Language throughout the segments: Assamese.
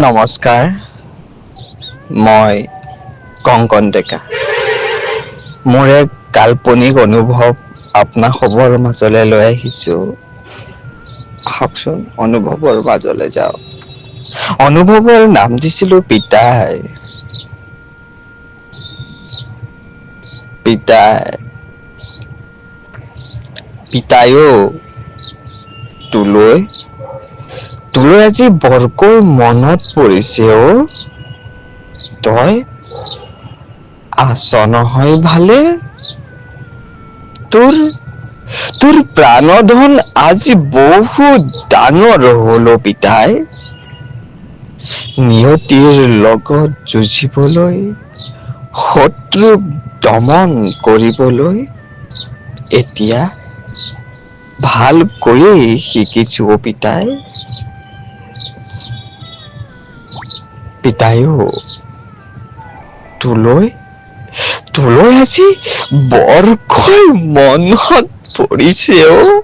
নমস্কাৰ, মই কংকন ডেকা। মোৰ এক কাল্পনিক অনুভৱ আপোনাসৱৰ মাজলৈ লৈ আহিছোঁ। আহকচোন অনুভৱৰ মাজলৈ যাওঁ। অনুভৱৰ নাম দিছিলোঁ পিতাই। পিতাই তোলৈ আজি বৰকৈ মনত পৰিছে অ'। তই আছ নহয় ভালে? তোৰ প্ৰাণধন আজি বহুত ডাঙৰ হ'ল অ' পিতাই। নিয়তিৰ লগত যুঁজিবলৈ, শত্ৰুক দমন কৰিবলৈ এতিয়া ভালকৈয়ে শিকিছো অ' পিতাই। পিতাই তোলৈ আজি বৰকৈ মনত পৰিছে অ'।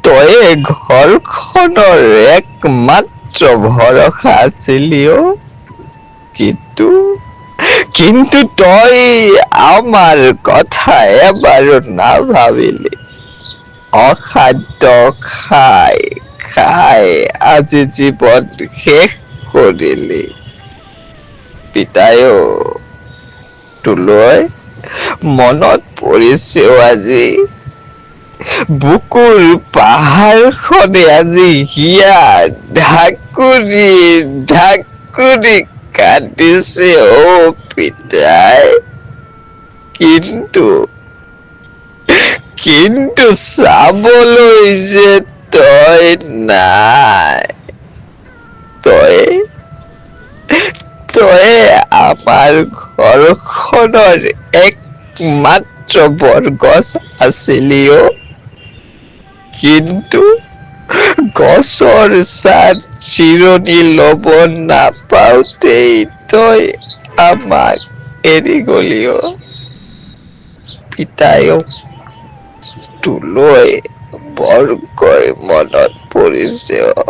তয়ে ঘৰখনৰ একমাত্ৰ ভৰসা আছিলি অ'। কিন্তু তই আমাৰ কথা এবাৰো নাভাবিলি। অখাদ্য খাই আজি জীৱন শেষ কৰিলি। পিতাই তোলৈ মনত পৰিছে অ' আজি। বুকুৰ পাহাৰখনে আজি হিয়া ঢাকুৰি কান্দিছে অ' পিতাই। কিন্তু চাবলৈ যে তই নাই। তয়ে আমাৰ ঘৰখনৰ একমাত্ৰ বৰগছ আছিলি অ'। কিন্তু গছৰ ছাঁত জিৰণি ল'ব নাপাওঁতেই তই আমাক এৰি গলি অ'। পিতাই তোলৈ বৰকৈ মনত পৰিছে অ'।